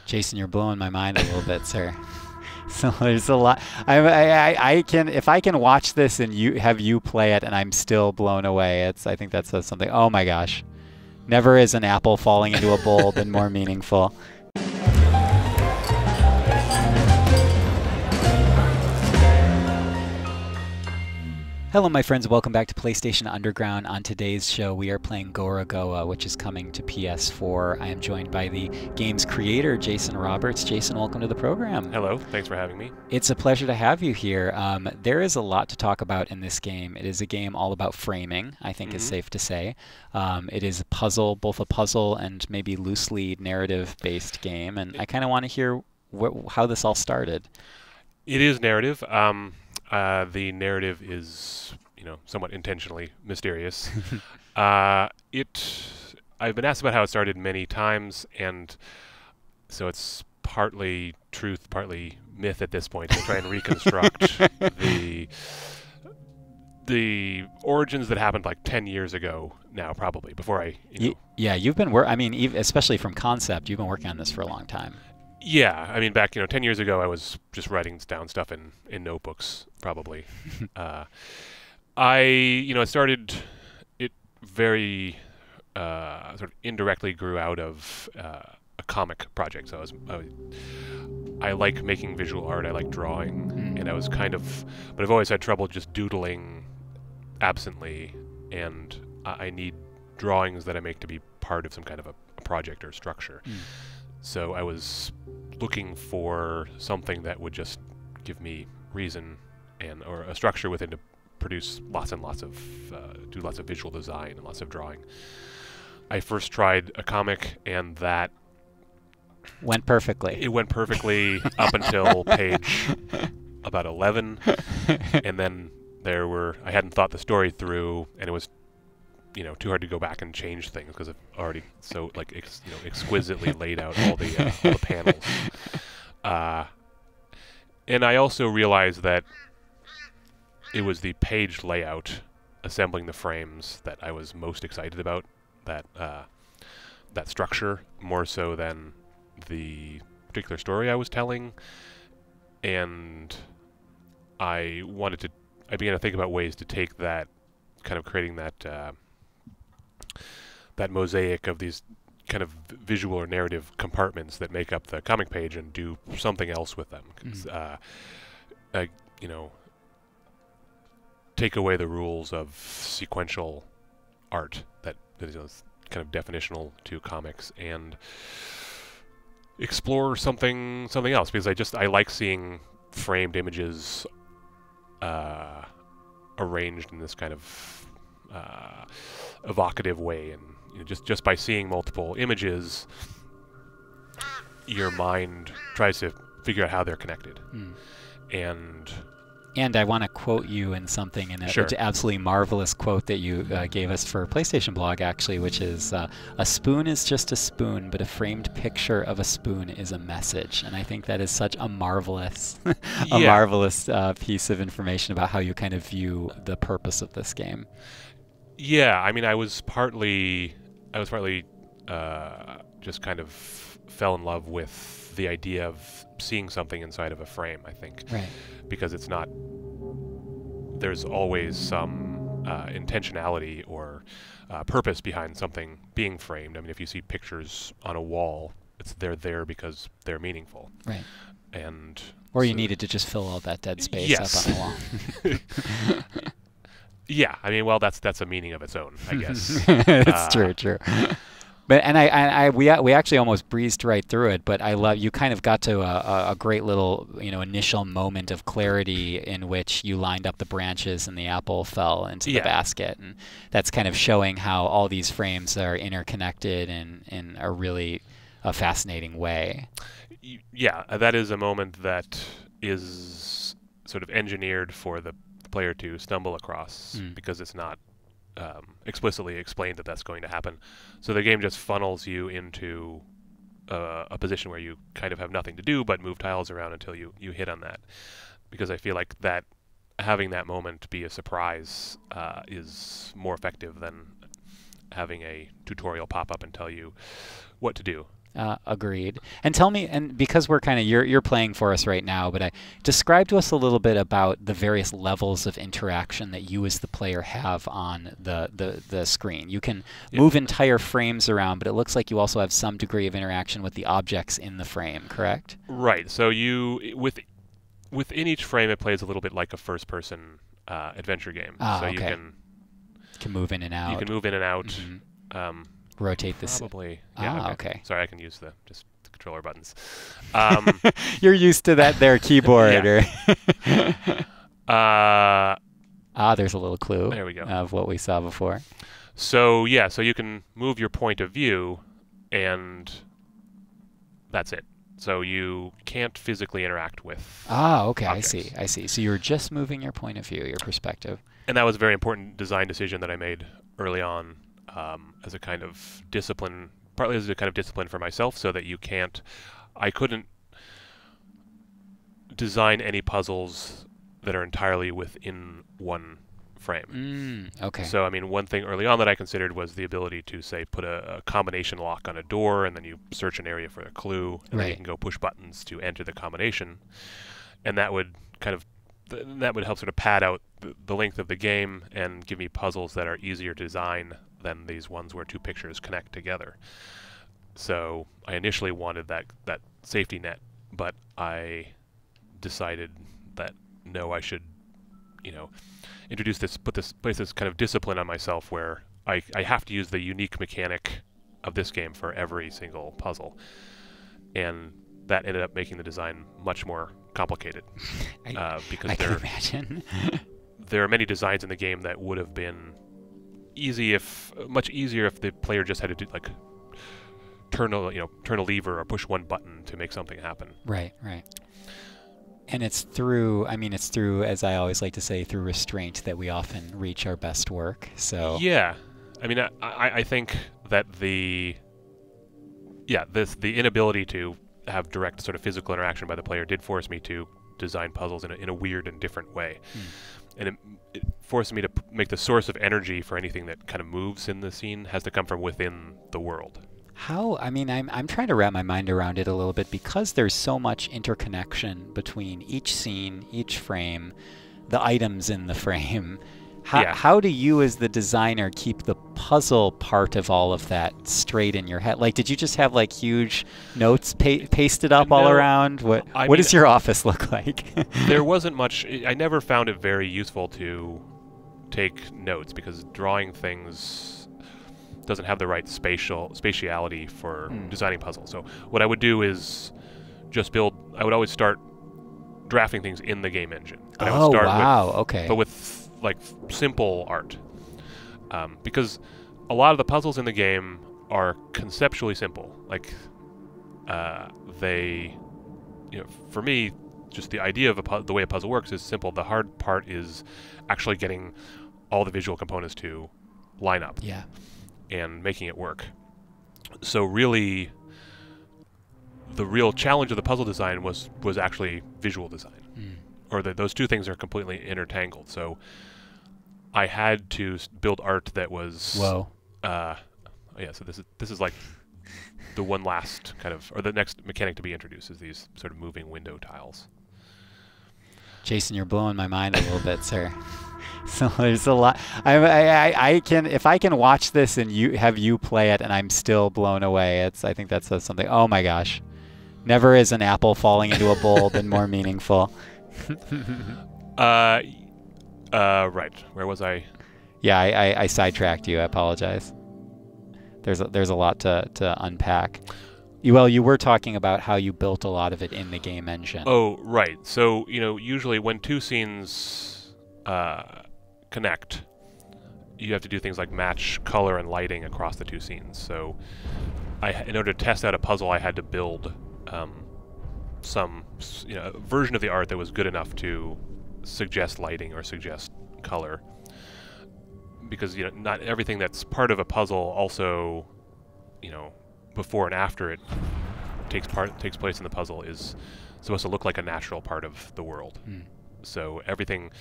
Jason, you're blowing my mind a little bit, sir. So there's a lot. I can, if I can watch this and have you play it, and I'm still blown away. I think that says something. Oh my gosh, never is an apple falling into a bowl been more meaningful. Hello, my friends. Welcome back to PlayStation Underground. On today's show, we are playing Gorogoa, which is coming to PS4. I am joined by the game's creator, Jason Roberts. Jason, welcome to the program. Hello. Thanks for having me. It's a pleasure to have you here. There is a lot to talk about in this game. It is a game all about framing, I think is safe to say. It is a puzzle, both a puzzle and maybe loosely narrative-based game. And I kind of want to hear how this all started. It is narrative. The narrative is, somewhat intentionally mysterious. I've been asked about how it started many times, and so it's partly truth, partly myth at this point to try and reconstruct the origins that happened like 10 years ago now, probably, before I, Yeah, you've been especially from concept, you've been working on this for a long time. Yeah, I mean, back 10 years ago, I was just writing down stuff in notebooks, probably. I started it very sort of indirectly grew out of a comic project. So I like making visual art. I like drawing, and I was but I've always had trouble just doodling absently, and I need drawings that I make to be part of some kind of a project or structure. So I was looking for something that would just give me reason or a structure within to produce lots and lots of do lots of visual design and lots of drawing. I first tried a comic, and that went perfectly. It went perfectly up until page about 11, and then I hadn't thought the story through, and it was too hard to go back and change things because I've already so exquisitely laid out all the panels. And I also realized that it was the page layout, assembling the frames, that I was most excited about. That structure more so than the particular story I was telling. And I began to think about ways to take that, kind of creating that mosaic of these kind of visual or narrative compartments that make up the comic page and do something else with them. Take away the rules of sequential art that is kind of definitional to comics and explore something else, because I like seeing framed images arranged in this kind of evocative way, and just by seeing multiple images, your mind tries to figure out how they're connected. And I want to quote you in something, in an absolutely marvelous quote that you gave us for PlayStation Blog, actually, which is, a spoon is just a spoon, but a framed picture of a spoon is a message. And I think that is such a marvelous, marvelous piece of information about how you kind of view the purpose of this game. Yeah, I mean, I was partly just kind of fell in love with the idea of seeing something inside of a frame, I think. Right. Because there's always some intentionality or purpose behind something being framed. I mean, if you see pictures on a wall, they're there because they're meaningful. Right. Or you needed to just fill all that dead space up on the wall. Yeah, I mean, well, that's a meaning of its own, I guess. It's true. But we actually almost breezed right through it. But I love you kind of got to a great little initial moment of clarity in which you lined up the branches and the apple fell into the basket, and that's kind of showing how all these frames are interconnected in a really fascinating way. Yeah, that is a moment that is sort of engineered for the player to stumble across because it's not explicitly explained that that's going to happen. So the game just funnels you into a position where you kind of have nothing to do but move tiles around until you hit on that. Because I feel like that having that moment be a surprise is more effective than having a tutorial pop up and tell you what to do. Agreed. And tell me, and because we're kind of you're playing for us right now, but describe to us a little bit about the various levels of interaction that you as the player have on the screen. You can move entire frames around, but it looks like you also have some degree of interaction with the objects in the frame, correct? Right. So within each frame, it plays a little bit like a first-person adventure game. So you can move in and out. You can move in and out. Mm-hmm. Rotate this. Probably. Yeah. Okay. Sorry, I can use the controller buttons. You're used to that there keyboard. There's a little clue. There we go. Of what we saw before. So so you can move your point of view, and that's it. So you can't physically interact with. Okay. Objects. I see. So you're just moving your point of view, your perspective. And that was a very important design decision that I made early on. As a kind of discipline, partly as a kind of discipline for myself, so that I couldn't design any puzzles that are entirely within one frame. Okay. So, I mean, one thing early on that I considered was the ability to, say, put a combination lock on a door, and then you search an area for a clue, and then you can go push buttons to enter the combination, and that would help sort of pad out the length of the game and give me puzzles that are easier to design than these ones where two pictures connect together. So I initially wanted that safety net, but I decided that no, I should, place this kind of discipline on myself where I have to use the unique mechanic of this game for every single puzzle, and that ended up making the design much more complicated. Because I can imagine. There are many designs in the game that would have been much easier if the player just had to do turn a lever or push one button to make something happen. Right. And it's through, as I always like to say, through restraint that we often reach our best work. So yeah, I mean, I think that the inability to have direct sort of physical interaction by the player did force me to design puzzles in a weird and different way. And it forced me to make the source of energy for anything that kind of moves in the scene has to come from within the world. I'm trying to wrap my mind around it a little bit, because there's so much interconnection between each scene, each frame, the items in the frame. How do you as the designer keep the puzzle part of all of that straight in your head? Like, did you just have huge notes pasted up all around? What does your office look like? There wasn't much. I never found it very useful to take notes, because drawing things doesn't have the right spatiality for designing puzzles. So what I would do is just I would always start drafting things in the game engine. But I would start with simple art, because a lot of the puzzles in the game are conceptually simple. For me, just the idea of the way a puzzle works is simple. The hard part is actually getting all the visual components to line up. And making it work. So really, the real challenge of the puzzle design was actually visual design, or those two things are completely intertangled. So I had to build art that was. So this is like the one last or the next mechanic to be introduced is these sort of moving window tiles. Jason, you're blowing my mind a little bit, sir. So there's a lot. I can, if I can watch this and have you play it, and I'm still blown away. I think that says something. Oh my gosh, never is an apple falling into a bowl been more meaningful. Right. Where was I? Yeah, I sidetracked you. I apologize. There's a lot to unpack. Well, you were talking about how you built a lot of it in the game engine. Oh, right. So usually when two scenes connect, you have to do things like match color and lighting across the two scenes. So in order to test out a puzzle, I had to build some version of the art that was good enough to suggest lighting or suggest color, because not everything that's part of a puzzle also before and after it takes place in the puzzle is supposed to look like a natural part of the world. So everything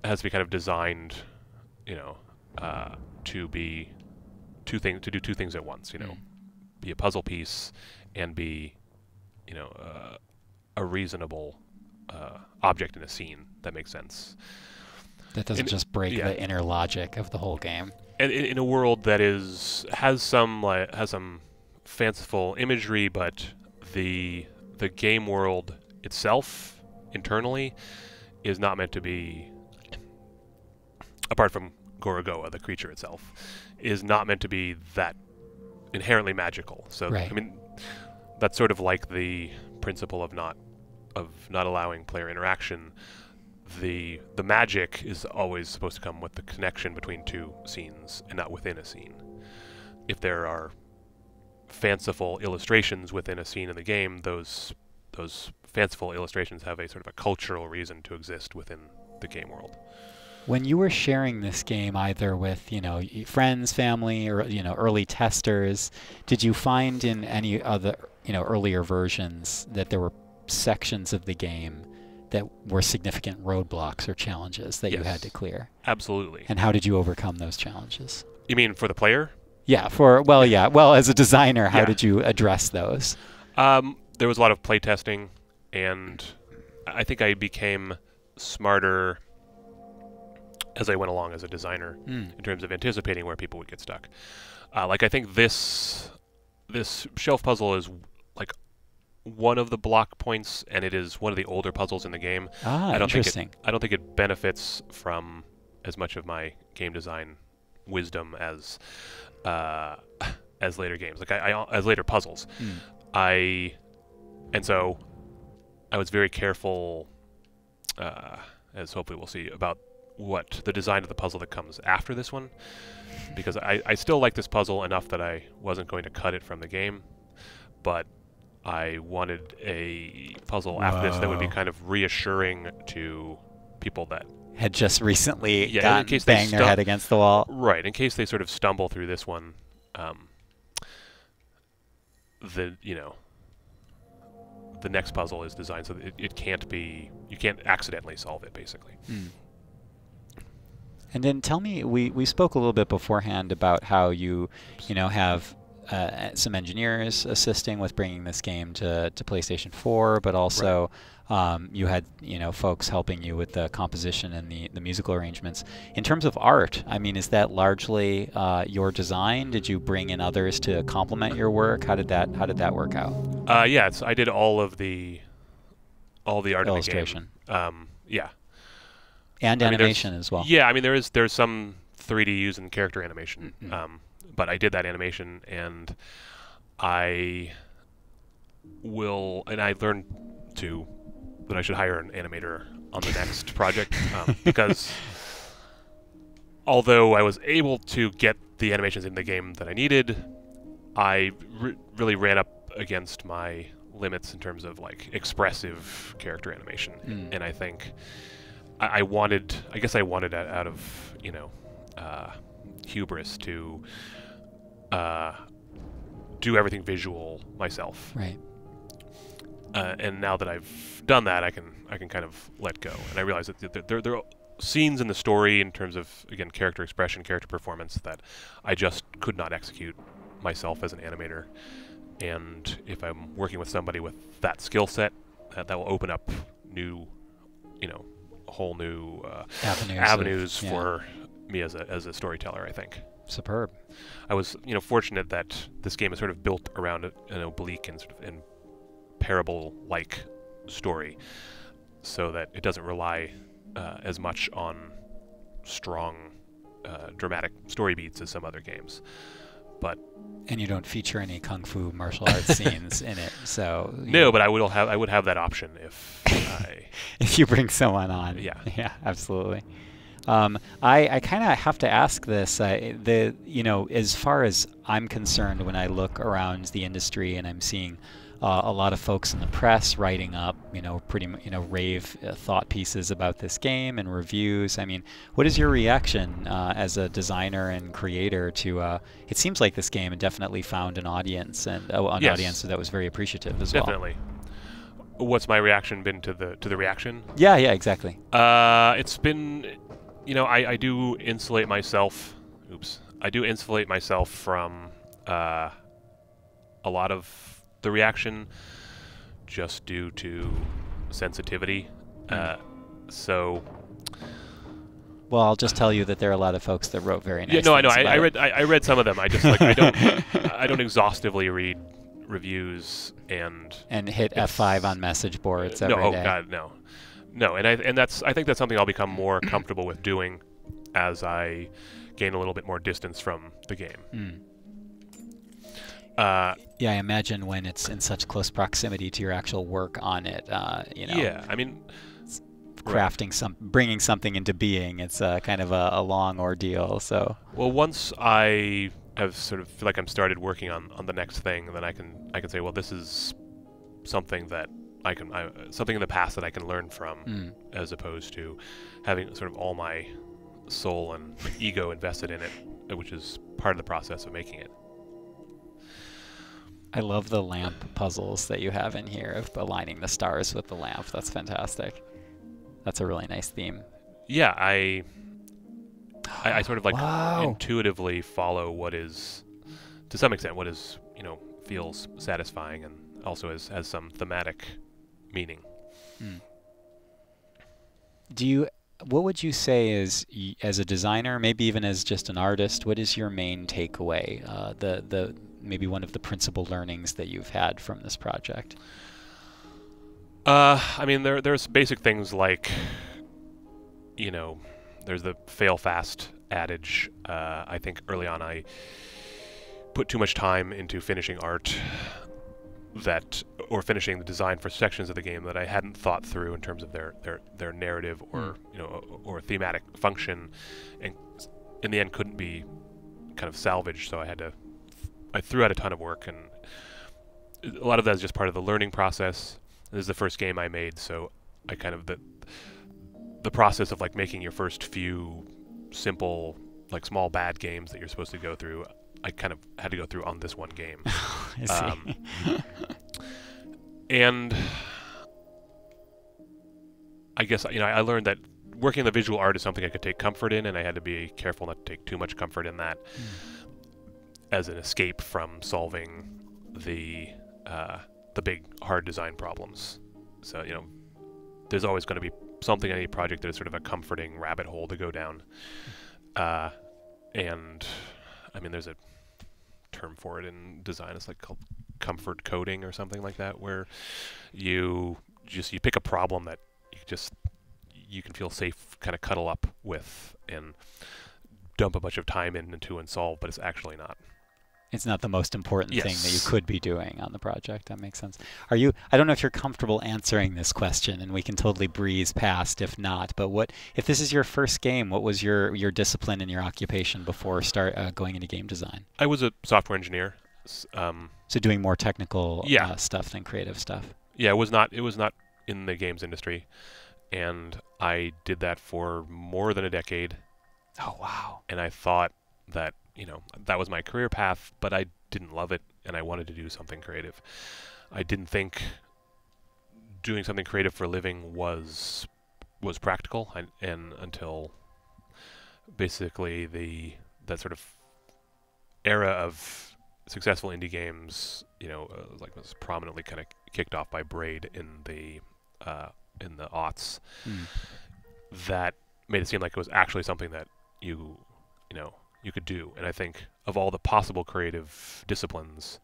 has to be kind of designed, to be to do two things at once. be a puzzle piece and be, a reasonable object in a scene that makes sense. That doesn't just break the inner logic of the whole game. And in a world that has some fanciful imagery, but the game world itself internally is not meant to be, apart from Gorogoa, the creature itself, is not meant to be that inherently magical. So right. I mean, that's sort of like the principle of not allowing player interaction. The magic is always supposed to come with the connection between two scenes and not within a scene. If there are fanciful illustrations within a scene in the game, those fanciful illustrations have a sort of a cultural reason to exist within the game world. When you were sharing this game either with, friends, family, or, early testers, did you find in any other, earlier versions that there were sections of the game that were significant roadblocks or challenges that you had to clear? Absolutely. And how did you overcome those challenges? You mean for the player? Yeah, well, as a designer, how did you address those? There was a lot of playtesting, and I think I became smarter as I went along as a designer in terms of anticipating where people would get stuck. I think this shelf puzzle is like one of the block points, and it is one of the older puzzles in the game. Interesting. I don't think it benefits from as much of my game design wisdom as later games, as later puzzles. And so I was very careful, as hopefully we'll see, about what the design of the puzzle that comes after this one, because I still like this puzzle enough that I wasn't going to cut it from the game, but I wanted a puzzle after this that would be kind of reassuring to people that had just recently banged their head against the wall. Right, in case they sort of stumble through this one, the next puzzle is designed so that it can't be, you can't accidentally solve it, basically. And then tell me, we spoke a little bit beforehand about how you have some engineers assisting with bringing this game to PlayStation 4, but also you had folks helping you with the composition and the musical arrangements. In terms of art, I mean, is that largely your design? Did you bring in others to complement your work? How did that work out? I did all the art illustration. In the game. Yeah. And animation as well. Yeah, I mean there's some 3D used in character animation. But I did that animation, and I learned that I should hire an animator on the next project, because although I was able to get the animations in the game that I needed, I really ran up against my limits in terms of like expressive character animation, and I think I guess I wanted out of hubris to do everything visual myself. Right. And now that I've done that, I can kind of let go. And I realize that there are scenes in the story in terms of, again, character expression, character performance that I just could not execute myself as an animator. And if I'm working with somebody with that skill set, that will open up new, whole new avenues for me as a storyteller, I think. Superb. I was, fortunate that this game is sort of built around an oblique and sort of parable-like story, so that it doesn't rely as much on strong, dramatic story beats as some other games. And you don't feature any kung fu martial arts scenes in it, so no. But I would have that option if if you bring someone on. Yeah, absolutely. I kind of have to ask this. As far as I'm concerned, when I look around the industry and I'm seeing a lot of folks in the press writing up, pretty rave thought pieces about this game and reviews. I mean, what is your reaction as a designer and creator to? It seems like this game definitely found an audience and an audience that was very appreciative as well. Definitely. What's my reaction been to the reaction? Yeah, exactly. It's been, I do insulate myself. I do insulate myself from a lot of the reaction just due to sensitivity. So. Well, I'll just tell you that there are a lot of folks that wrote very nice. Yeah, no, I know. I read some of them. I just like I don't exhaustively read reviews and hit F5 on message boards every day. No, oh God, no. And I think that's something I'll become more comfortable with doing as I gain a little bit more distance from the game. Yeah, I imagine when it's in such close proximity to your actual work on it, you know. Yeah, I mean, crafting bringing something into being, it's kind of a long ordeal. So. Well, once I have sort of feel like I'm started working on the next thing, then I can say, well, this is something that something in the past that I can learn from, as opposed to having sort of all my soul and ego invested in it, which is part of the process of making it. I love the lamp puzzles that you have in here of aligning the stars with the lamp. That's fantastic. That's a really nice theme. Yeah, I sort of like intuitively follow what is, to some extent, what is, you know, feels satisfying and also has some thematic meaning. What would you say is, as a designer, maybe even as just an artist, what is your main takeaway? The maybe one of the principal learnings that you've had from this project? I mean, there's basic things like, you know, there's the fail fast adage. I think early on I put too much time into finishing art or finishing the design for sections of the game that I hadn't thought through in terms of their narrative or you know, or thematic function, and in the end couldn't be kind of salvaged. So I threw out a ton of work, and a lot of that is just part of the learning process. This is the first game I made, so I kind of the process of like making your first few simple, like small bad games that you're supposed to go through, I kind of had to go through on this one game. I see. And I guess, you know, I learned that working in the visual art is something I could take comfort in, and I had to be careful not to take too much comfort in that as an escape from solving the big hard design problems. So, you know, there's always going to be something in any project that is sort of a comforting rabbit hole to go down. And I mean, there's a term for it in design. It's like called comfort coding or something like that, where you pick a problem that you can feel safe, kind of cuddle up with and dump a bunch of time into and solve, but it's actually not. It's not the most important thing that you could be doing on the project. That makes sense. I don't know if you're comfortable answering this question, and we can totally breeze past if not, but if this is your first game, what was your discipline and your occupation before going into game design? I was a software engineer. So doing more technical stuff than creative stuff. Yeah, it was not in the games industry, and I did that for more than a decade. Oh, wow. And I thought that, you know, that was my career path, but I didn't love it, and I wanted to do something creative. I didn't think doing something creative for a living was practical, and until basically that sort of era of successful indie games, you know, was prominently kind of kicked off by Braid in the aughts. That made it seem like it was actually something that you could do. And I think of all the possible creative disciplines,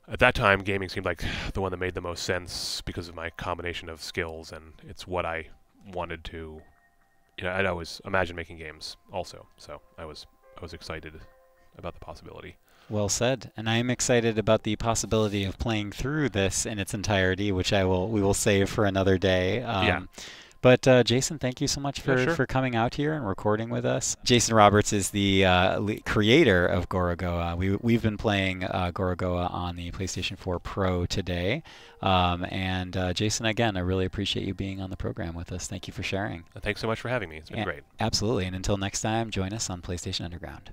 at that time, gaming seemed like the one that made the most sense because of my combination of skills, and it's what I wanted to, you know, I'd always imagined making games also. So I was excited about the possibility. Well said. And I am excited about the possibility of playing through this in its entirety, which we will save for another day. But Jason, thank you so much for coming out here and recording with us. Jason Roberts is the creator of Gorogoa. We've been playing Gorogoa on the PlayStation 4 Pro today. And Jason, again, I really appreciate you being on the program with us. Thank you for sharing. Thanks so much for having me. It's been great. Absolutely. And until next time, join us on PlayStation Underground.